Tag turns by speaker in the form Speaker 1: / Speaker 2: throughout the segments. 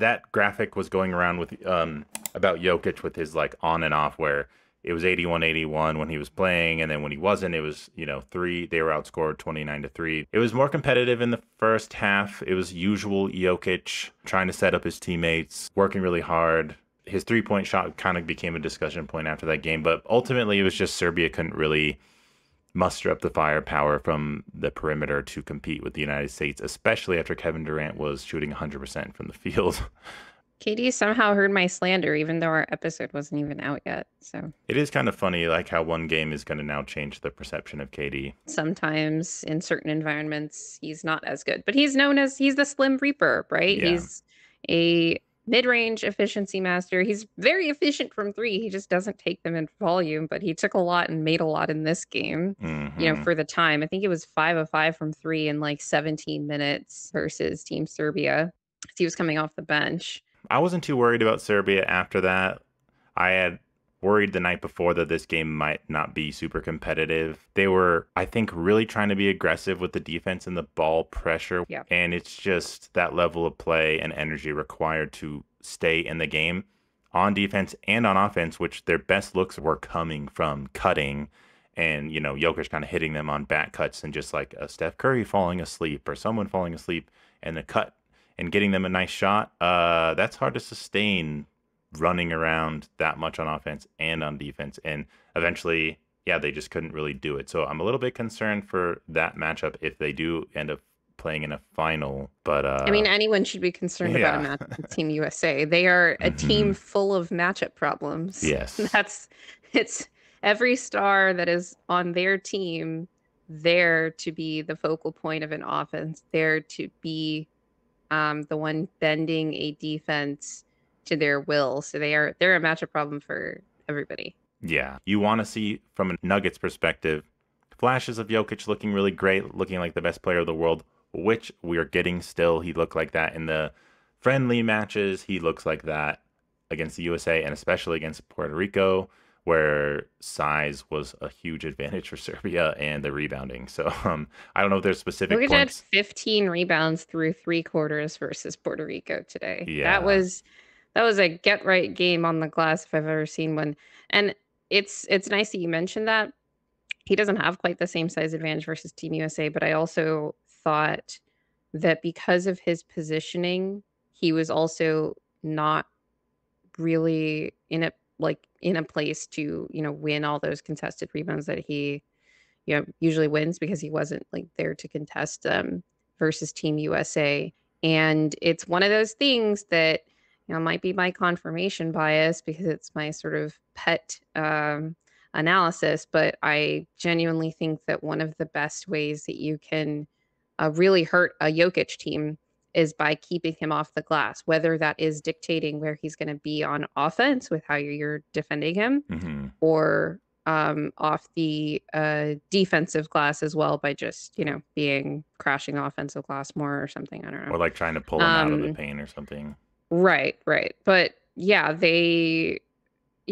Speaker 1: that graphic was going around with about Jokic with his like on and off, where it was 81-81 when he was playing, and then when he wasn't, it was, three. They were outscored 29-3. It was more competitive in the first half. It was usual Jokic trying to set up his teammates, working really hard. His 3-point shot kind of became a discussion point after that game, but ultimately it was just Serbia couldn't really muster up the firepower from the perimeter to compete with the United States, especially after Kevin Durant was shooting 100% from the field.
Speaker 2: KD somehow heard my slander, even though our episode wasn't even out yet. So
Speaker 1: It is kind of funny, like how one game is going to now change the perception of KD.
Speaker 2: sometimes in certain environments, he's not as good, but he's known as he's the Slim Reaper, right?
Speaker 1: Yeah.
Speaker 2: He's a mid-range efficiency master. He's very efficient from three. He just doesn't take them in volume, but he took a lot and made a lot in this game,
Speaker 1: Mm-hmm.
Speaker 2: for the time. I think it was 5 of 5 from three in like 17 minutes versus Team Serbia. He was coming off the bench.
Speaker 1: I wasn't too worried about Serbia after that. I had worried the night before that this game might not be super competitive. They were, I think, really trying to be aggressive with the defense and the ball pressure.
Speaker 2: Yeah.
Speaker 1: And it's just that level of play and energy required to stay in the game on defense and on offense, which their best looks were coming from cutting and, Jokic kind of hitting them on back cuts and just like a Steph Curry falling asleep or someone falling asleep and the cut and getting them a nice shot. That's hard to sustain running around that much on offense and on defense. And eventually, yeah, they just couldn't really do it. So I'm a little bit concerned for that matchup if they do end up playing in a final. But
Speaker 2: I mean, anyone should be concerned about a matchup with Team USA. They are a team full of matchup problems.
Speaker 1: Yes.
Speaker 2: It's every star that is on their team there to be the focal point of an offense, there to be the one bending a defense to their will. So they're a matchup problem for everybody.
Speaker 1: Yeah. You want to see, from a Nuggets perspective, flashes of Jokic looking really great, looking like the best player of the world, which we are getting still. He looked like that in the friendly matches. He looks like that against the USA and especially against Puerto Rico, where size was a huge advantage for Serbia and the rebounding. So I don't know if there's specific
Speaker 2: Jokic had
Speaker 1: points.
Speaker 2: 15 rebounds through 3 quarters versus Puerto Rico today.
Speaker 1: Yeah.
Speaker 2: That was a get right game on the glass if I've ever seen one. And it's nice that you mentioned that. He doesn't have quite the same size advantage versus Team USA, but I also thought that because of his positioning, he was also not really in a place to, win all those contested rebounds that he, usually wins, because he wasn't like there to contest them versus Team USA. And it's one of those things that, might be my confirmation bias because it's my sort of pet analysis, but I genuinely think that one of the best ways that you can really hurt a Jokic team is by keeping him off the glass, whether that is dictating where he's going to be on offense with how you're defending him, or off the defensive glass as well by just, being crashing offensive glass more or something. I don't know.
Speaker 1: Or like trying to pull him out of the paint or something.
Speaker 2: Right. But yeah, he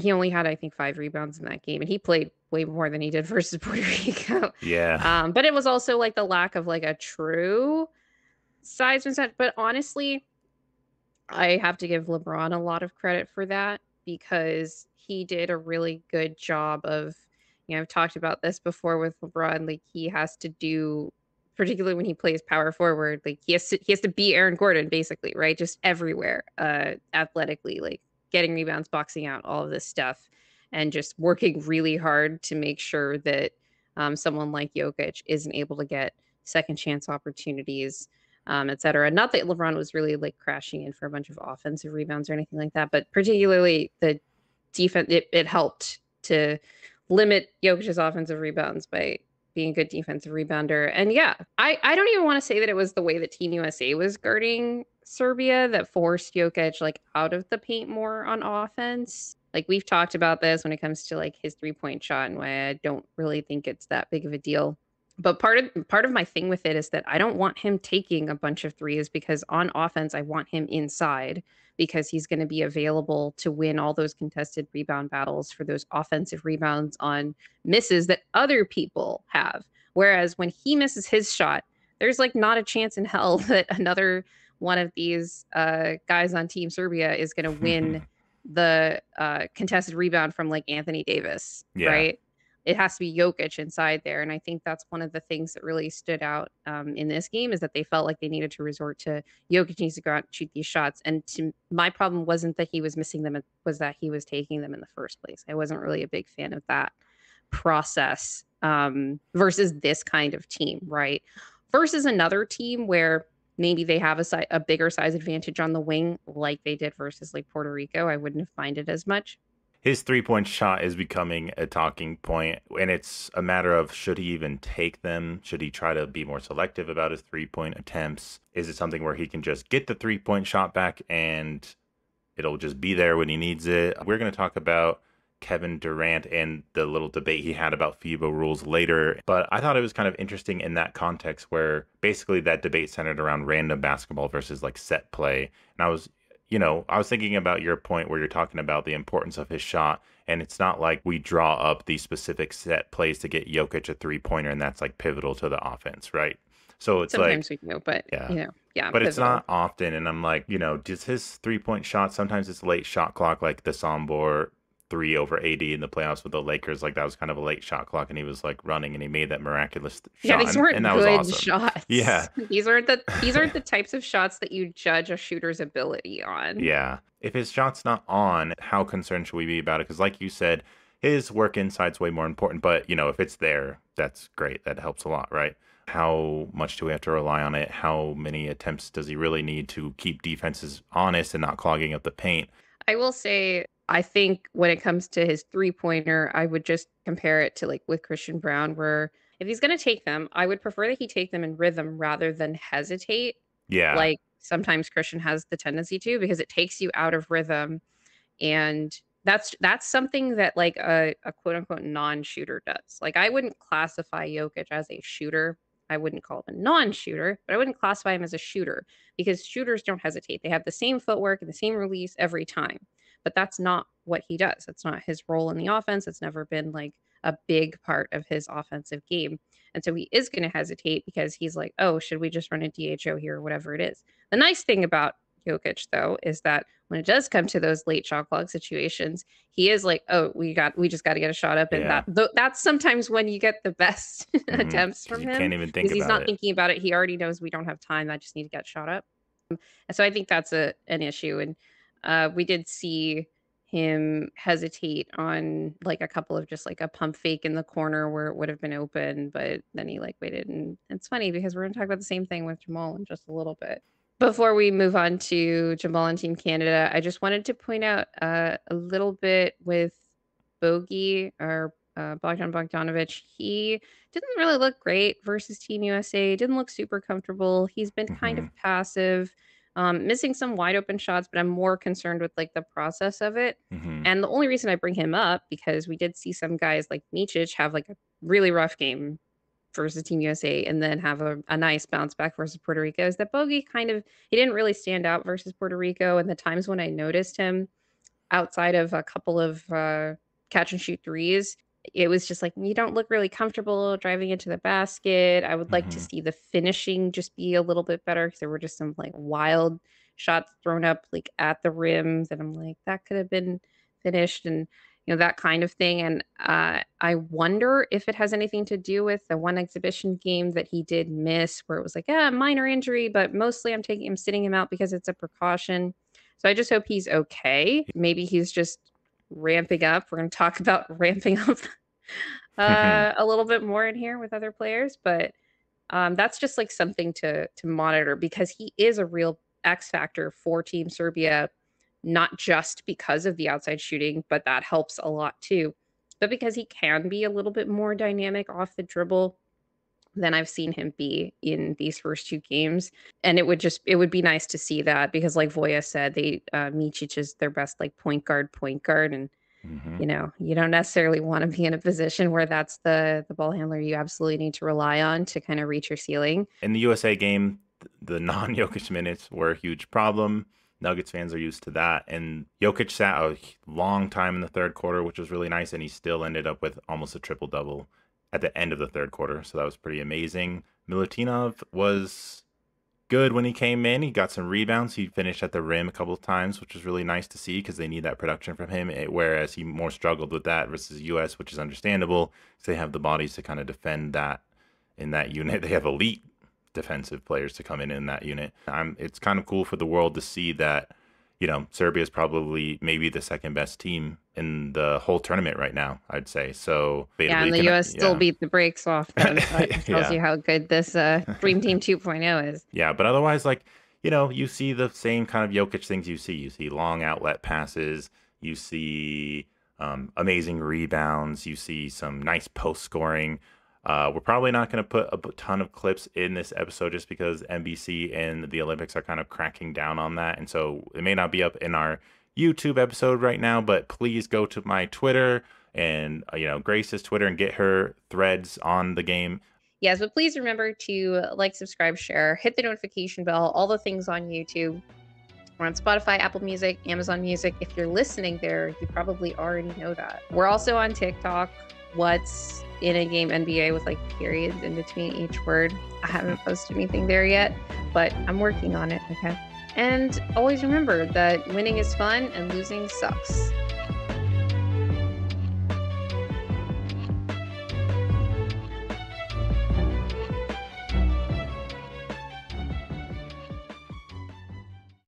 Speaker 2: only had, I think, 5 rebounds in that game, and he played way more than he did versus Puerto Rico.
Speaker 1: Yeah.
Speaker 2: But it was also like the lack of like a true size and such. But honestly, I have to give LeBron a lot of credit for that, because he did a really good job of, I've talked about this before with LeBron, like he has to do, particularly when he plays power forward, like he has to be Aaron Gordon basically, right? Just everywhere, athletically, like getting rebounds, boxing out, all of this stuff, and just working really hard to make sure that someone like Jokic isn't able to get second chance opportunities, et cetera. Not that LeBron was really like crashing in for a bunch of offensive rebounds or anything like that, but particularly the defense, it helped to limit Jokic's offensive rebounds by being a good defensive rebounder. And yeah, I don't even want to say that it was the way that Team USA was guarding Serbia that forced Jokic like out of the paint more on offense. Like we've talked about this when it comes to like his 3-point shot and why I don't really think it's that big of a deal. But part of my thing with it is that I don't want him taking a bunch of threes, because on offense I want him inside, because he's going to be available to win all those contested rebound battles for those offensive rebounds on misses that other people have. Whereas when he misses his shot, there's like not a chance in hell that another one of these guys on Team Serbia is going to win the contested rebound from like Anthony Davis,
Speaker 1: Yeah.
Speaker 2: right? It has to be Jokic inside there. And I think that's one of the things that really stood out in this game is that they felt like they needed to resort to Jokic needs to go out and shoot these shots. And my problem wasn't that he was missing them, it was that he was taking them in the first place. I wasn't really a big fan of that process versus this kind of team, right? Versus another team where maybe they have a bigger size advantage on the wing, like they did versus like Puerto Rico. I wouldn't have minded as much.
Speaker 1: His 3-point shot is becoming a talking point, and it's a matter of should he even take them? Should he try to be more selective about his 3-point attempts? Is it something where he can just get the 3-point shot back and it'll just be there when he needs it? We're going to talk about Kevin Durant and the little debate he had about FIBA rules later. But I thought it was kind of interesting in that context where basically that debate centered around random basketball versus like set play. And I was thinking about your point where you're talking about the importance of his shot. And it's not like we draw up these specific set plays to get Jokic a 3-pointer and that's like pivotal to the offense, right? So it's like,
Speaker 2: Sometimes we do, but
Speaker 1: yeah.
Speaker 2: Yeah,
Speaker 1: But it's
Speaker 2: pivotal.
Speaker 1: not often, and I'm like, does his 3-point shot, sometimes it's late shot clock, like the somber 3 over 80 in the playoffs with the Lakers, like that was kind of a late shot clock, and he was like running, and he made that miraculous
Speaker 2: Yeah,
Speaker 1: shot,
Speaker 2: these
Speaker 1: and
Speaker 2: weren't
Speaker 1: that was
Speaker 2: good
Speaker 1: awesome. Yeah,
Speaker 2: shots. These aren't the types of shots that you judge a shooter's ability on.
Speaker 1: yeah. If his shot's not on, how concerned should we be about it? Because like you said, his work inside's way more important, but if it's there, that's great. That helps a lot, right? How much do we have to rely on it? How many attempts does he really need to keep defenses honest and not clogging up the paint?
Speaker 2: I will say, I think when it comes to his three-pointer, I would just compare it to, like, with Christian Braun, where if he's gonna take them, I would prefer that he take them in rhythm rather than hesitate,
Speaker 1: Yeah.
Speaker 2: like sometimes Christian has the tendency to, because it takes you out of rhythm, and that's something that, like, a quote, unquote, "non-shooter" does. Like, I wouldn't classify Jokic as a shooter. I wouldn't call him a non-shooter, but I wouldn't classify him as a shooter because shooters don't hesitate. They have the same footwork and the same release every time. But that's not what he does. That's not his role in the offense. It's never been like a big part of his offensive game. And so he is going to hesitate because he's like, oh, should we just run a DHO here or whatever it is? The nice thing about Jokic, though, is that when it does come to those late shot clock situations, he is like, oh, we just got to get a shot up, and
Speaker 1: Yeah.
Speaker 2: that's sometimes when you get the best attempts
Speaker 1: Because
Speaker 2: from
Speaker 1: you
Speaker 2: him
Speaker 1: can't even think
Speaker 2: because he's
Speaker 1: about
Speaker 2: not
Speaker 1: it.
Speaker 2: thinking about it. He already knows we don't have time. I just need to get shot up. And so I think that's an issue. And we did see him hesitate on like a couple of just like a pump fake in the corner where it would have been open, but then he like waited. And it's funny because we're going to talk about the same thing with Jamal in just a little bit. Before we move on to Jamal and Team Canada, I just wanted to point out a little bit with Bogi or Bogdan Bogdanovic. He didn't really look great versus Team USA. Didn't look super comfortable. He's been kind
Speaker 1: Hmm.
Speaker 2: of passive, missing some wide open shots, but I'm more concerned with like the process of it.
Speaker 1: Hmm.
Speaker 2: And the only reason I bring him up because we did see some guys like Micic have like a really rough game versus Team USA and then have a nice bounce back versus Puerto Rico is that Bogey he didn't really stand out versus Puerto Rico. And the times when I noticed him outside of a couple of catch and shoot threes, it was just like, you don't look really comfortable driving into the basket. I would like to
Speaker 1: Hmm.
Speaker 2: see the finishing just be a little bit better because there were just some like wild shots thrown up like at the rim that I'm like, that could have been finished. And that kind of thing. And I wonder if it has anything to do with the one exhibition game that he did miss, where it was like, yeah, minor injury, but mostly I'm sitting him out because it's a precaution. So I just hope he's okay. Maybe he's just ramping up. We're going to talk about ramping up a little bit more in here with other players, but that's just like something to monitor because he is a real X factor for Team Serbia, not just because of the outside shooting, but that helps a lot too. But because he can be a little bit more dynamic off the dribble than I've seen him be in these first two games. And it would be nice to see that because like Voya said, Micic is their best like point guard. And
Speaker 1: Hmm.
Speaker 2: you don't necessarily want to be in a position where that's the ball handler you absolutely need to rely on to kind of reach your ceiling.
Speaker 1: In the USA game, the non-Jokic minutes were a huge problem. Nuggets fans are used to that. And Jokic sat a long time in the third quarter, which was really nice. And he still ended up with almost a triple double at the end of the third quarter. So that was pretty amazing. Milutinov was good when he came in. He got some rebounds. He finished at the rim a couple of times, which was really nice to see because they need that production from him. Whereas he more struggled with that versus US, which is understandable because they have the bodies to kind of defend that in that unit. They have elite defensive players to come in that unit. It's kind of cool for the world to see that, Serbia is probably maybe the second best team in the whole tournament right now, I'd say. So
Speaker 2: Yeah, and
Speaker 1: debatably,
Speaker 2: the
Speaker 1: can
Speaker 2: US still
Speaker 1: yeah,
Speaker 2: beat the brakes off them. So that just tells
Speaker 1: yeah.
Speaker 2: you how good this Dream Team 2.0 is.
Speaker 1: Yeah, but otherwise, like, you see the same kind of Jokic things you see. You see long outlet passes, you see amazing rebounds, you see some nice post scoring. We're probably not going to put a ton of clips in this episode just because NBC and the Olympics are kind of cracking down on that. And so it may not be up in our YouTube episode right now, but please go to my Twitter and, Grace's Twitter and get her threads on the game.
Speaker 2: Yes, but please remember to like, subscribe, share, hit the notification bell, all the things on YouTube. We're on Spotify, Apple Music, Amazon Music. If you're listening there, you probably already know that. We're also on TikTok. What's in a game NBA with like periods in between each word. I haven't posted anything there yet, but I'm working on it, okay? And always remember that winning is fun and losing sucks.